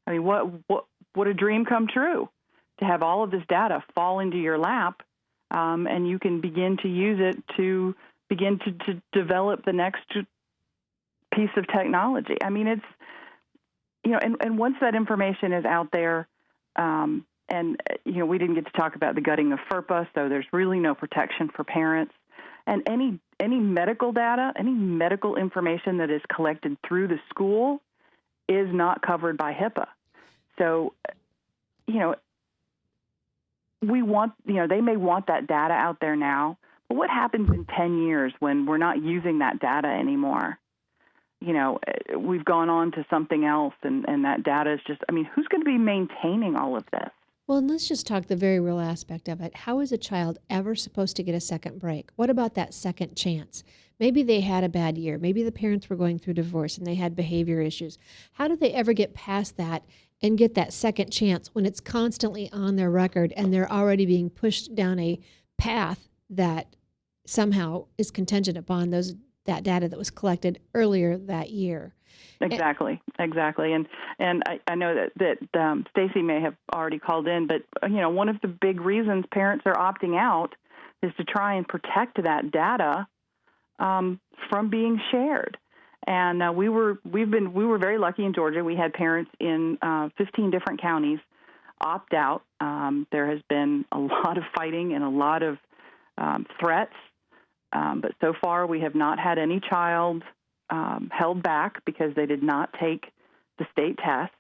[SPEAKER 2] I mean, what a dream come true to have all of this data fall into your lap, and you can begin to use it to begin to develop the next piece of technology. I mean, it's and once that information is out there, and we didn't get to talk about the gutting of FERPA, so there's really no protection for parents. And any medical data, any medical information that is collected through the school is not covered by HIPAA. So, we want, they may want that data out there now, but what happens in 10 years when we're not using that data anymore? We've gone on to something else, and that data is just, who's going to be maintaining all of this?
[SPEAKER 1] Well, and let's just talk the very real aspect of it. How is a child ever supposed to get a second break? What about that second chance? Maybe they had a bad year. Maybe the parents were going through divorce and they had behavior issues. How do they ever get past that and get that second chance when it's constantly on their record and they're already being pushed down a path that somehow is contingent upon that data that was collected earlier that year?
[SPEAKER 2] Exactly. And I know that Stacy may have already called in, but one of the big reasons parents are opting out is to try and protect that data from being shared. And we were very lucky in Georgia. We had parents in 15 different counties opt out. There has been a lot of fighting and a lot of threats, but so far we have not had any child held back because they did not take the state test.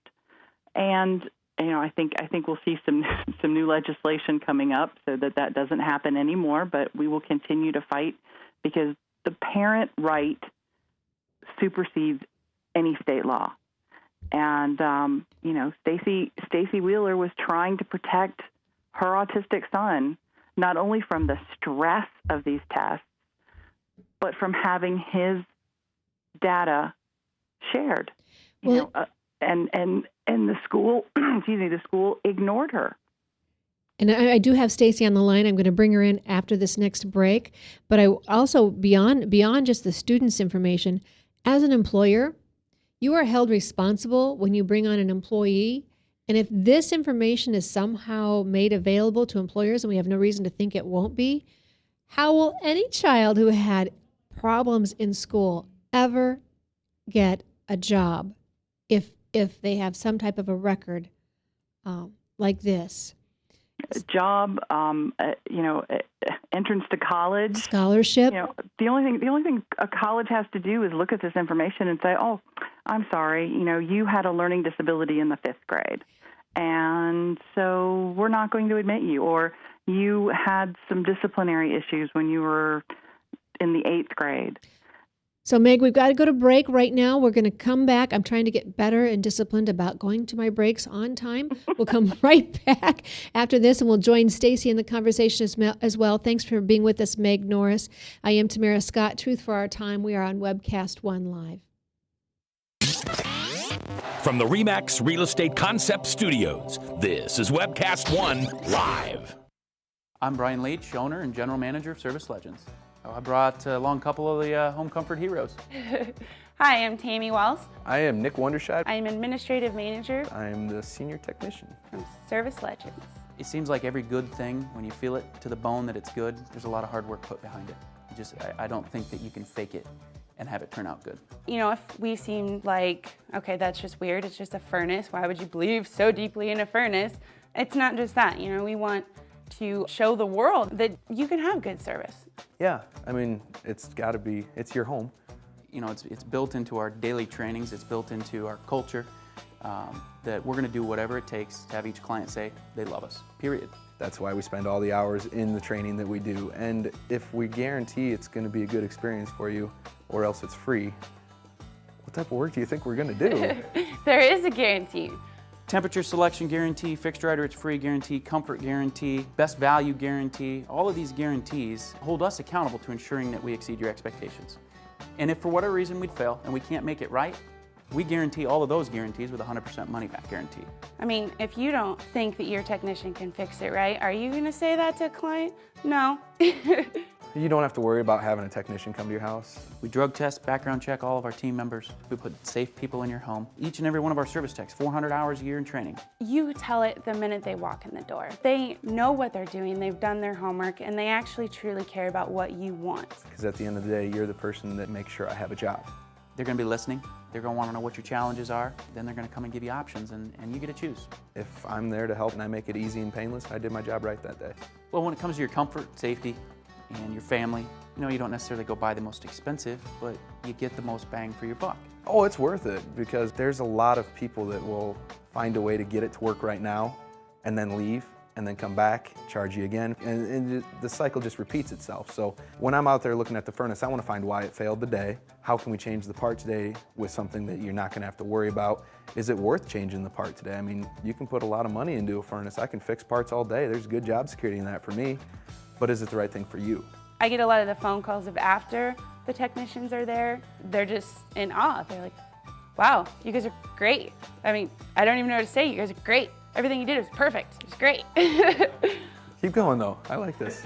[SPEAKER 2] And I think we'll see some new legislation coming up so that doesn't happen anymore. But we will continue to fight because the parent right supersedes any state law. And Stacy Wheeler was trying to protect her autistic son not only from the stress of these tests, but from having his data shared. And the school, the school ignored her.
[SPEAKER 1] And I do have Stacy on the line. I'm going to bring her in after this next break. But I also, beyond just the students' information, as an employer, you are held responsible when you bring on an employee. And if this information is somehow made available to employers, and we have no reason to think it won't be, how will any child who had problems in school ever get a job if they have some type of a record like this.
[SPEAKER 2] Job, entrance to college,
[SPEAKER 1] scholarship.
[SPEAKER 2] The only thing a college has to do is look at this information and say, "Oh, I'm sorry, you had a learning disability in the 5th grade, and so we're not going to admit you," or "You had some disciplinary issues when you were in the 8th grade."
[SPEAKER 1] So, Meg, we've got to go to break right now. We're going to come back. I'm trying to get better and disciplined about going to my breaks on time. We'll come right back after this, and we'll join Stacy in the conversation as well. Thanks for being with us, Meg Norris. I am Tamara Scott, Truth for Our Time. We are on Webcast One Live.
[SPEAKER 7] From the RE/MAX Real Estate Concept Studios, this is Webcast One Live.
[SPEAKER 8] I'm Brian Leach, owner and general manager of Service Legends. I brought along a couple of the home comfort heroes.
[SPEAKER 9] Hi, I'm Tammy Wells.
[SPEAKER 10] I am Nick Wondershide.
[SPEAKER 9] I'm administrative manager.
[SPEAKER 10] I'm the senior technician
[SPEAKER 9] from Service Legends.
[SPEAKER 8] It seems like every good thing, when you feel it to the bone that it's good, there's a lot of hard work put behind it. I don't think that you can fake it and have it turn out good.
[SPEAKER 9] If we seem like, okay, that's just weird, it's just a furnace, why would you believe so deeply in a furnace? It's not just that, we want to show the world that you can have good service.
[SPEAKER 10] Yeah, it's got to be, it's your home.
[SPEAKER 8] It's built into our daily trainings, it's built into our culture, that we're going to do whatever it takes to have each client say they love us, period.
[SPEAKER 10] That's why we spend all the hours in the training that we do. And if we guarantee it's going to be a good experience for you, or else it's free, what type of work do you think we're going to do?
[SPEAKER 9] There is a guarantee.
[SPEAKER 8] Temperature selection guarantee, fixed rider it's free guarantee, comfort guarantee, best value guarantee. All of these guarantees hold us accountable to ensuring that we exceed your expectations. And if for whatever reason we'd fail and we can't make it right, we guarantee all of those guarantees with a 100% money back guarantee.
[SPEAKER 9] If you don't think that your technician can fix it right, are you going to say that to a client? No.
[SPEAKER 10] You don't have to worry about having a technician come to your house.
[SPEAKER 8] We drug test, background check all of our team members. We put safe people in your home. Each and every one of our service techs, 400 hours a year in training.
[SPEAKER 9] You tell it the minute they walk in the door. They know what they're doing, they've done their homework, and they actually truly care about what you want.
[SPEAKER 10] Because at the end of the day, you're the person that makes sure I have a job.
[SPEAKER 8] They're going to be listening. They're going to want to know what your challenges are. Then they're going to come and give you options, and you get to choose.
[SPEAKER 10] If I'm there to help and I make it easy and painless, I did my job right that day.
[SPEAKER 8] Well, when it comes to your comfort, safety, and your family, you don't necessarily go buy the most expensive, but you get the most bang for your buck.
[SPEAKER 10] Oh, it's worth it, because there's a lot of people that will find a way to get it to work right now and then leave and then come back, charge you again, and the cycle just repeats itself. So when I'm out there looking at the furnace, I want to find why it failed today. How can we change the part today with something that you're not going to have to worry about? Is it worth changing the part today? You can put a lot of money into a furnace. I can fix parts all day. There's good job security in that for me, but is it the right thing for you?
[SPEAKER 9] I get a lot of the phone calls of after the technicians are there. They're just in awe. They're like, wow, you guys are great. I don't even know what to say. You guys are great. Everything you did was perfect. It was great.
[SPEAKER 10] Keep going though, I like this.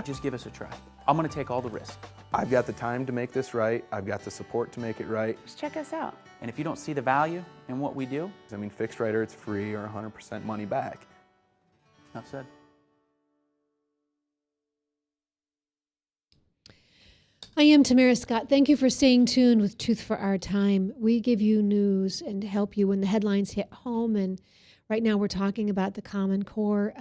[SPEAKER 8] Just give us a try. I'm gonna take all the risk.
[SPEAKER 10] I've got the time to make this right. I've got the support to make it right.
[SPEAKER 9] Just check us out.
[SPEAKER 8] And if you don't see the value in what we do,
[SPEAKER 10] fixed rider, it's free or 100% money back.
[SPEAKER 8] Enough said.
[SPEAKER 1] I am Tamara Scott. Thank you for staying tuned with Truth for Our Time. We give you news and help you when the headlines hit home. And right now we're talking about the Common Core.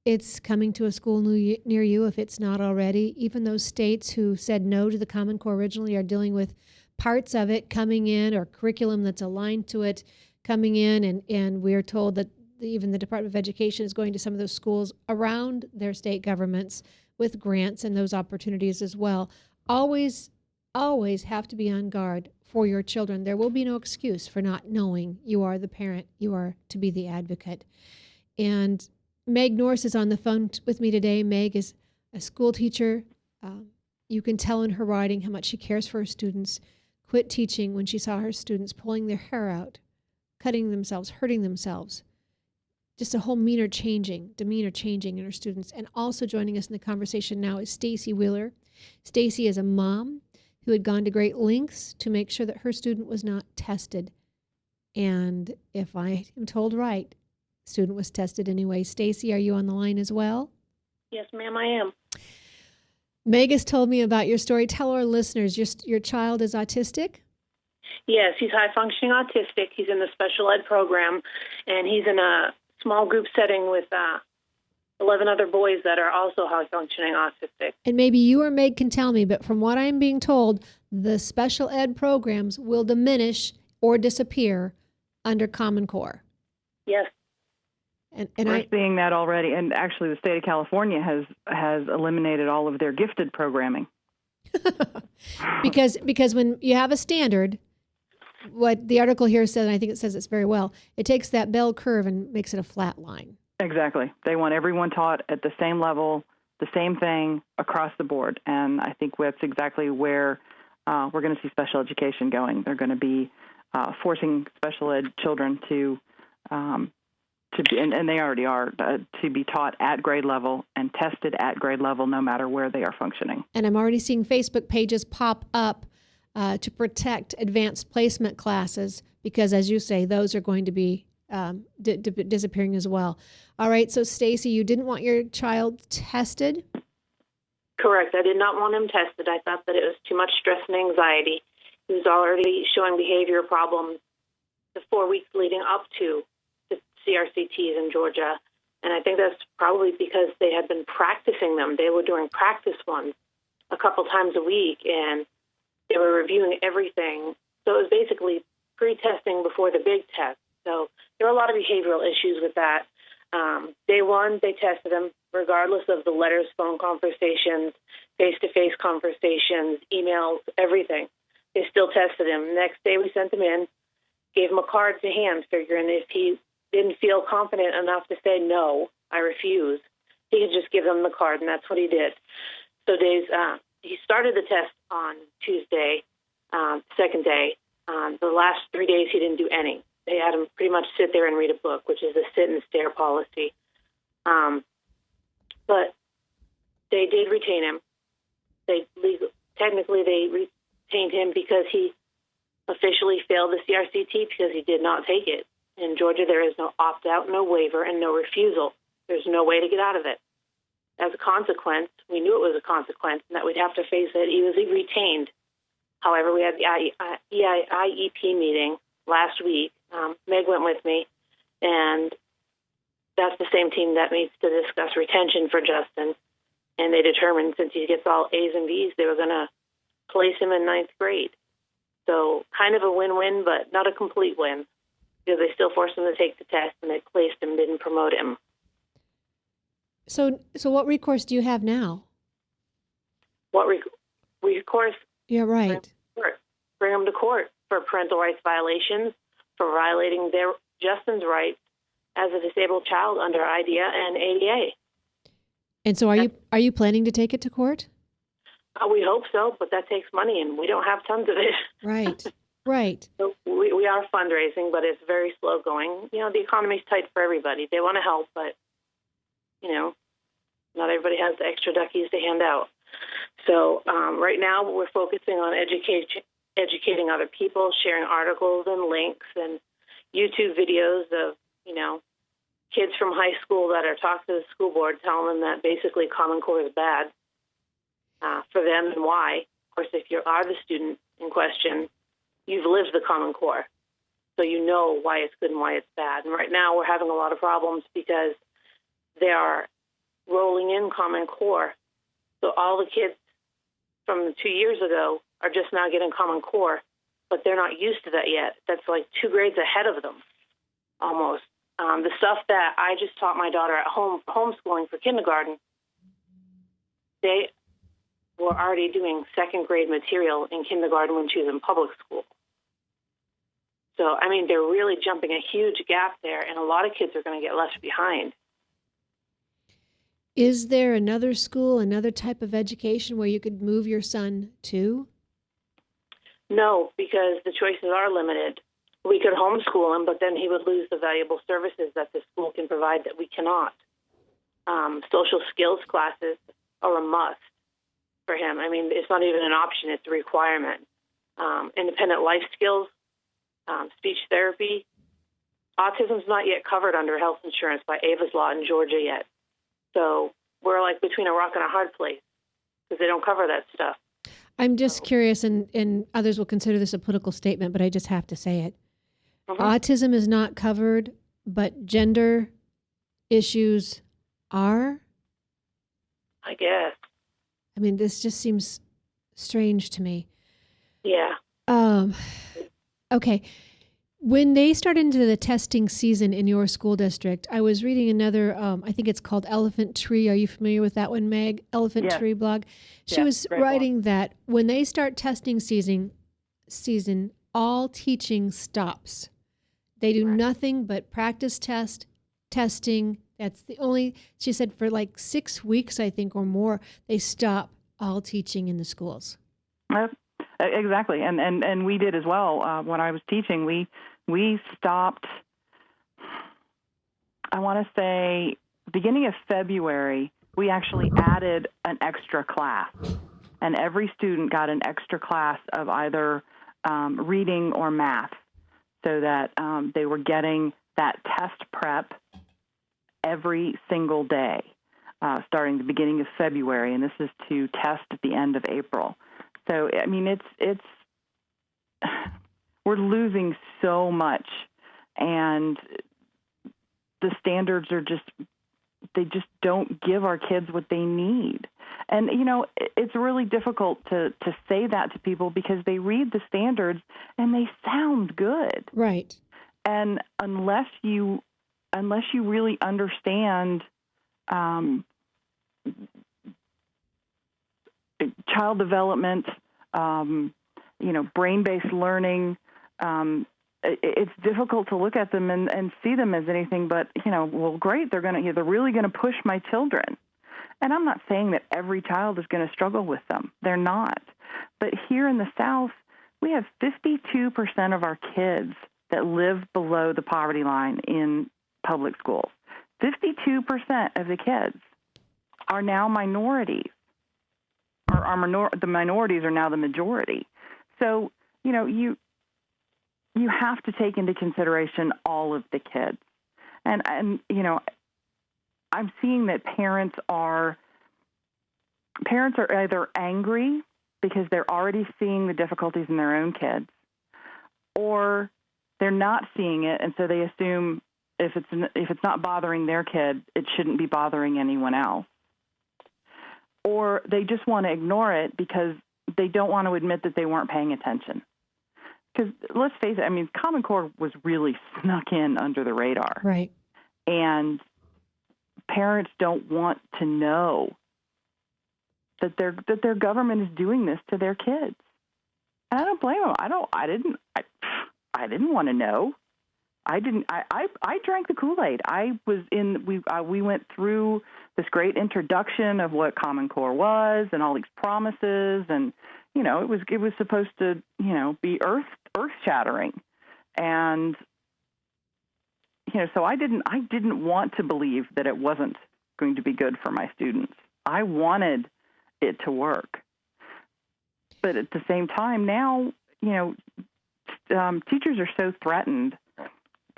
[SPEAKER 1] It's coming to a school near you if it's not already. Even those states who said no to the Common Core originally are dealing with parts of it coming in, or curriculum that's aligned to it coming in. And we're told that even the Department of Education is going to some of those schools around their state governments with grants and those opportunities as well. Always have to be on guard for your children. There will be no excuse for not knowing. You are the parent. You are to be the advocate. And Meg Norris is on the phone with me today. Meg is a school teacher. You can tell in her writing how much she cares for her students. Quit teaching when she saw her students pulling their hair out, cutting themselves, hurting themselves. Just a whole demeanor changing in her students. And also joining us in the conversation now is Stacy Wheeler. Stacy is a mom who had gone to great lengths to make sure that her student was not tested. And if I am told right, the student was tested anyway. Stacy, are you on the line as well?
[SPEAKER 11] Yes, ma'am, I am.
[SPEAKER 1] Meg has told me about your story. Tell our listeners, your child is autistic?
[SPEAKER 11] Yes, he's high-functioning autistic. He's in the special ed program, and he's in a small group setting with 11 other boys that are also high-functioning autistic.
[SPEAKER 1] And maybe you or Meg can tell me, but from what I'm being told, the special ed programs will diminish or disappear under Common Core.
[SPEAKER 11] Yes.
[SPEAKER 1] And
[SPEAKER 2] we're seeing that already. And actually, the state of California has eliminated all of their gifted programming.
[SPEAKER 1] because when you have a standard, what the article here says, and I think it says it's very well, it takes that bell curve and makes it a flat line.
[SPEAKER 2] Exactly. They want everyone taught at the same level, the same thing across the board. And I think that's exactly where we're going to see special education going. They're going to be forcing special ed children to be, and they already are, to be taught at grade level and tested at grade level no matter where they are functioning.
[SPEAKER 1] And I'm already seeing Facebook pages pop up to protect advanced placement classes because, as you say, those are going to be disappearing as well. All right, so Stacy, you didn't want your child tested?
[SPEAKER 11] Correct. I did not want him tested. I thought that it was too much stress and anxiety. He was already showing behavior problems the 4 weeks leading up to the CRCTs in Georgia. And I think that's probably because they had been practicing them. They were doing practice ones a couple times a week, and they were reviewing everything. So it was basically pre-testing before the big test. So there were a lot of behavioral issues with that. Day one, they tested him regardless of the letters, phone conversations, face-to-face conversations, emails, everything. They still tested him. Next day, we sent him in, gave him a card to hand, figuring if he didn't feel confident enough to say, no, I refuse, he could just give them the card, and that's what he did. So he started the test on Tuesday, second day. The last 3 days, he didn't do any. They had him pretty much sit there and read a book, which is the sit and stare policy. But they did retain him. Technically, they retained him because he officially failed the CRCT because he did not take it. In Georgia, there is no opt-out, no waiver, and no refusal. There's no way to get out of it. As a consequence, we knew it was a consequence and that we'd have to face it. He was retained. However, we had the IEP meeting last week. Meg went with me, and that's the same team that meets to discuss retention for Justin. And they determined since he gets all A's and B's, they were going to place him in 9th grade. So kind of a win-win, but not a complete win, because they still forced him to take the test, and they placed him, didn't promote him.
[SPEAKER 1] So what recourse do you have now?
[SPEAKER 11] What recourse?
[SPEAKER 1] Yeah, right.
[SPEAKER 11] Bring him to court for parental rights violations, for violating Justin's rights as a disabled child under IDEA and ADA.
[SPEAKER 1] And so are you planning to take it to court?
[SPEAKER 11] We hope so, but that takes money, and we don't have tons of it.
[SPEAKER 1] Right, right.
[SPEAKER 11] So we are fundraising, but it's very slow going. You know, the economy's tight for everybody. They want to help, but, you know, not everybody has the extra duckies to hand out. So right now we're focusing on educating other people, sharing articles and links and YouTube videos of, you know, kids from high school that are talking to the school board, telling them that basically Common Core is bad for them and why. Of course, if you are the student in question, you've lived the Common Core, so you know why it's good and why it's bad. And right now we're having a lot of problems because they are rolling in Common Core. So all the kids from 2 years ago are just now getting Common Core, but they're not used to that yet. That's like 2 grades ahead of them, almost. The stuff that I just taught my daughter at home, homeschooling for kindergarten, they were already doing 2nd grade material in kindergarten when she was in public school. So, I mean, they're really jumping a huge gap there, and a lot of kids are going to get left behind.
[SPEAKER 1] Is there another school, another type of education where you could move your son to?
[SPEAKER 11] No, because the choices are limited. We could homeschool him, but then he would lose the valuable services that the school can provide that we cannot. Social skills classes are a must for him. I mean, it's not even an option, it's a requirement. Independent life skills, speech therapy. Autism's not yet covered under health insurance by Ava's Law in Georgia yet. So we're like between a rock and a hard place. because they don't cover that stuff.
[SPEAKER 1] I'm just curious, and others will consider this a political statement, but I just have to say it. Autism is not covered, but gender issues are?
[SPEAKER 11] I guess.
[SPEAKER 1] I mean, this just seems strange to me.
[SPEAKER 11] Yeah.
[SPEAKER 1] Okay. When they start into the testing season in your school district, I was reading another, I think it's called Elephant Tree. Are you familiar with that one, Meg? Elephant Tree blog. She was writing that when they start testing season, all teaching stops. They do nothing but practice testing. That's the only, she said, for like 6 weeks, I think, or more, they stop all teaching in the schools.
[SPEAKER 2] Exactly, and we did as well. When I was teaching, we stopped. I want to say beginning of February, we actually added an extra class, and every student got an extra class of either reading or math, so that they were getting that test prep every single day, starting the beginning of February, and this is to test at the end of April. So, I mean, it's we're losing so much, and the standards are they just don't give our kids what they need. And, you know, it's really difficult to say that to people because they read the standards and they sound good.
[SPEAKER 1] Right.
[SPEAKER 2] And unless you really understand child development, brain-based learning, it's difficult to look at them and see them as anything but, well, great, they're really going to push my children. And I'm not saying that every child is going to struggle with them. They're not. But here in the South, we have 52% of our kids that live below the poverty line in public schools. 52% of the kids are now minorities. The minorities are now the majority. So, you have to take into consideration all of the kids. And I'm seeing that parents are either angry because they're already seeing the difficulties in their own kids, or they're not seeing it, and so they assume if it's not bothering their kid, it shouldn't be bothering anyone else. Or they just want to ignore it because they don't want to admit that they weren't paying attention. Because let's face it, I mean, Common Core was really snuck in under the radar.
[SPEAKER 1] Right. And
[SPEAKER 2] parents don't want to know that their government is doing this to their kids. And I don't blame them. I didn't want to know. I drank the Kool-Aid. We went through this great introduction of what Common Core was and all these promises, and it was supposed to be earth shattering, and so I didn't want to believe that it wasn't going to be good for my students. I wanted it to work, but at the same time now teachers are so threatened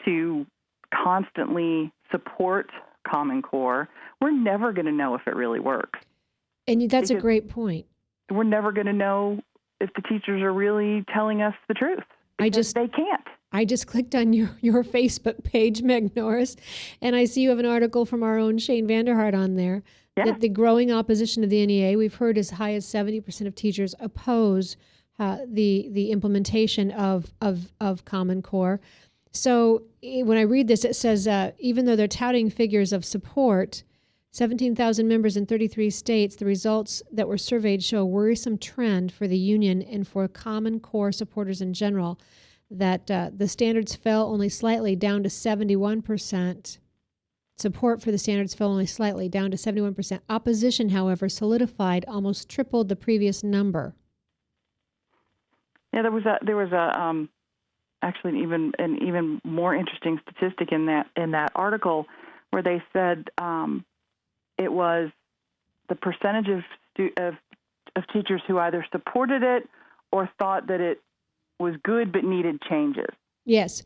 [SPEAKER 2] to constantly support Common Core, we're never going to know if it really works.
[SPEAKER 1] And that's a great point.
[SPEAKER 2] We're never going to know if the teachers are really telling us the truth. Because they can't.
[SPEAKER 1] I just clicked on your Facebook page, Meg Norris, and I see you have an article from our own Shane Vanderhart on there.
[SPEAKER 2] Yeah.
[SPEAKER 1] That the growing opposition to the NEA, we've heard as high as 70% of teachers oppose the implementation of Common Core. So when I read this, it says, even though they're touting figures of support, 17,000 members in 33 states, the results that were surveyed show a worrisome trend for the union and for Common Core supporters in general, that the standards fell only slightly down to 71%. Support for the standards fell only slightly down to 71%. Opposition, however, solidified, almost tripled the previous number.
[SPEAKER 2] Yeah, there was actually an even more interesting statistic in that article where they said it was the percentage of teachers who either supported it or thought that it was good but needed changes.
[SPEAKER 1] Yes.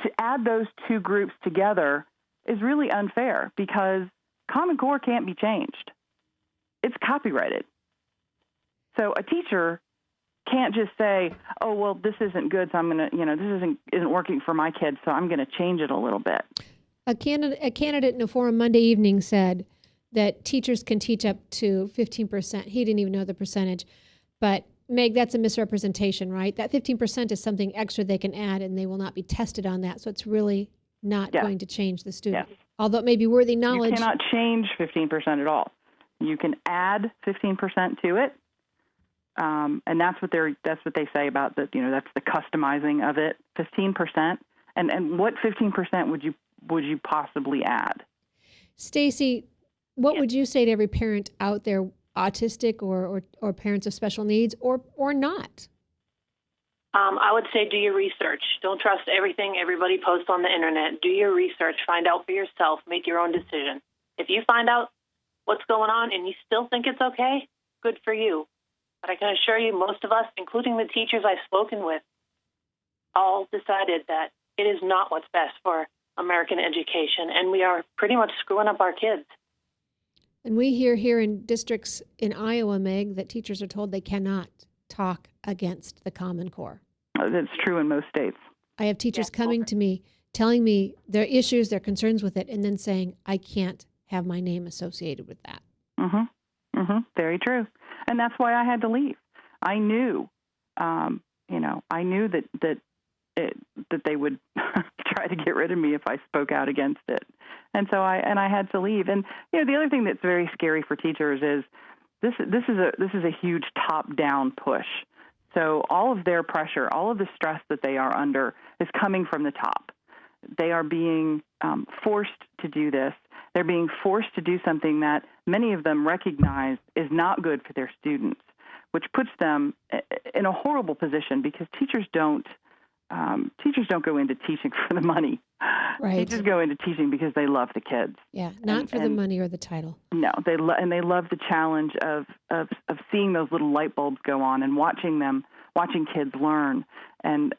[SPEAKER 2] To add those two groups together is really unfair because Common Core can't be changed. It's copyrighted. So a teacher can't just say, "Oh, well, this isn't good, so I'm going to, this isn't working for my kids, so I'm going to change it a little bit."
[SPEAKER 1] A candidate in a forum Monday evening said that teachers can teach up to 15%. He didn't even know the percentage. But, Meg, that's a misrepresentation, right? That 15% is something extra they can add, and they will not be tested on that. So it's really not going to change the student.
[SPEAKER 2] Yes.
[SPEAKER 1] Although it may be worthy knowledge.
[SPEAKER 2] You cannot change 15% at all. You can add 15% to it. And that's what they say about that. That's the customizing of it. 15%, and what 15% would you possibly add?
[SPEAKER 1] Stacy, what would you say to every parent out there, autistic or parents of special needs or not?
[SPEAKER 11] I would say do your research. Don't trust everything everybody posts on the internet. Do your research. Find out for yourself. Make your own decision. If you find out what's going on and you still think it's okay, good for you. But I can assure you, most of us, including the teachers I've spoken with, all decided that it is not what's best for American education, and we are pretty much screwing up our kids.
[SPEAKER 1] And we hear here in districts in Iowa, Meg, that teachers are told they cannot talk against the Common Core.
[SPEAKER 2] That's true in most states.
[SPEAKER 1] I have teachers coming to me, telling me their issues, their concerns with it, and then saying, I can't have my name associated with that.
[SPEAKER 2] Very true. And that's why I had to leave. I knew, I knew that they would try to get rid of me if I spoke out against it. And so I had to leave. And the other thing that's very scary for teachers is this is a huge top-down push. So all of their pressure, all of the stress that they are under is coming from the top. They are being forced to do this. They're being forced to do something that many of them recognize is not good for their students, which puts them in a horrible position because teachers don't go into teaching for the money.
[SPEAKER 1] Right.
[SPEAKER 2] Teachers go into teaching because they love the kids.
[SPEAKER 1] Yeah, not for the money or the title.
[SPEAKER 2] No, they love the challenge of seeing those little light bulbs go on and watching kids learn and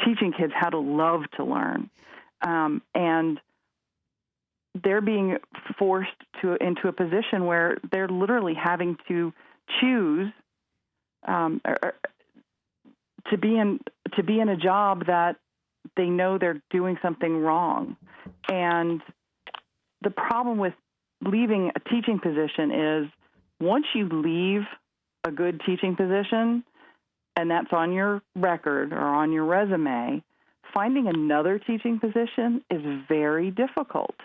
[SPEAKER 2] teaching kids how to love to learn. And they're being forced into a position where they're literally having to choose to be in a job that they know they're doing something wrong. And the problem with leaving a teaching position is once you leave a good teaching position, and that's on your record or on your resume, finding another teaching position is very difficult.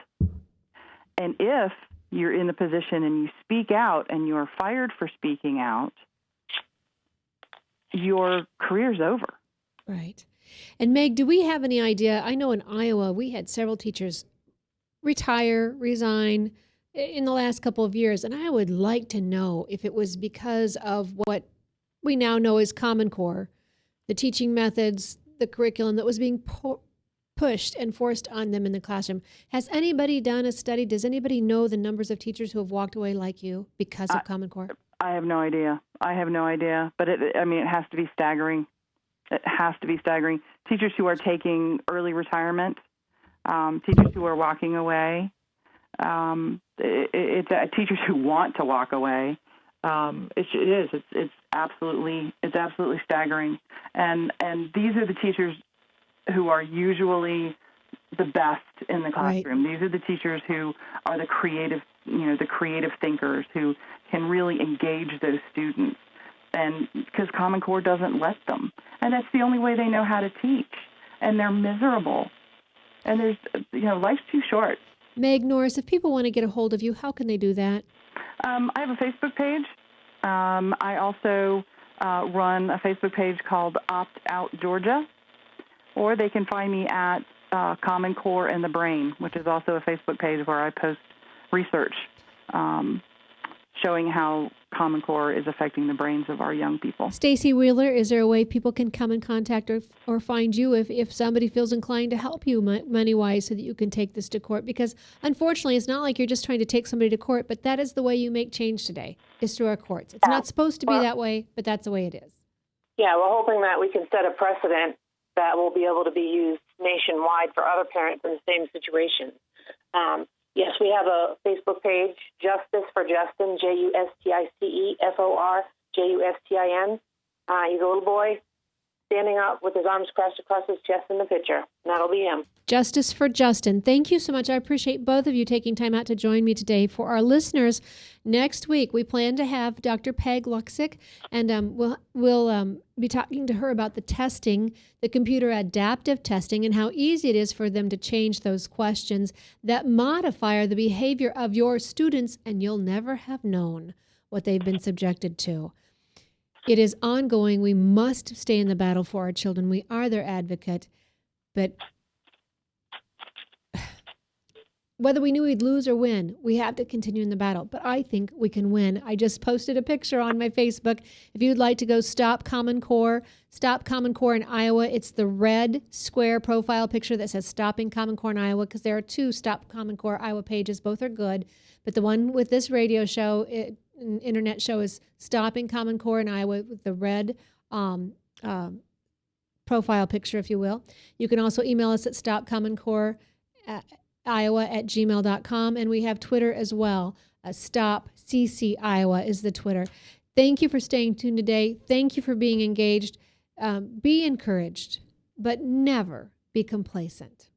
[SPEAKER 2] And if you're in the position and you speak out and you're fired for speaking out, your career's over.
[SPEAKER 1] Right. And Meg, do we have any idea? I know in Iowa, we had several teachers retire, resign in the last couple of years. And I would like to know if it was because of what we now know as Common Core, the teaching methods, the curriculum that was being pushed and forced on them in the classroom. Has anybody done a study? Does anybody know the numbers of teachers who have walked away like you because of Common Core?
[SPEAKER 2] I have no idea. But it has to be staggering. It has to be staggering. Teachers who are taking early retirement, teachers who are walking away, teachers who want to walk away. It's absolutely staggering. And these are the teachers who are usually the best in the classroom. Right. These are the teachers who are the creative thinkers who can really engage those students. And because Common Core doesn't let them. And that's the only way they know how to teach. And they're miserable. And there's, life's too short.
[SPEAKER 1] Meg Norris, if people want to get a hold of you, how can they do that?
[SPEAKER 2] I have a Facebook page. I also run a Facebook page called Opt Out Georgia. Or they can find me at Common Core and the Brain, which is also a Facebook page where I post research showing how Common Core is affecting the brains of our young people.
[SPEAKER 1] Stacy Wheeler, is there a way people can come in contact or find you if somebody feels inclined to help you money-wise so that you can take this to court? Because unfortunately, it's not like you're just trying to take somebody to court, but that is the way you make change today, is through our courts. It's not supposed to be that way, but that's the way it is.
[SPEAKER 11] Yeah, we're hoping that we can set a precedent that will be able to be used nationwide for other parents in the same situation. Yes, we have a Facebook page, Justice for Justin, JUSTICEFOR JUSTIN. He's a little boy standing up with his arms crossed across his chest in the picture. And that'll be him. Justice for Justin.
[SPEAKER 1] Thank you so much. I appreciate both of you taking time out to join me today. For our listeners, next week we plan to have Dr. Peg Luxick, and we'll be talking to her about the testing, the computer adaptive testing, and how easy it is for them to change those questions that modify the behavior of your students, and you'll never have known what they've been subjected to. It is ongoing. We must stay in the battle for our children. We are their advocate. But whether we knew we'd lose or win, we have to continue in the battle. But I think we can win. I just posted a picture on my Facebook. If you'd like to go Stop Common Core in Iowa. It's the red square profile picture that says Stopping Common Core in Iowa, because there are two Stop Common Core Iowa pages. Both are good. But the one with this radio show, internet show, is Stopping Common Core in Iowa with the red profile picture, if you will. You can also email us at stopcommoncore@iowa@gmail.com, and we have Twitter as well. Stop CC Iowa is the Twitter. Thank you for staying tuned today. Thank you for being engaged. Be encouraged, but never be complacent.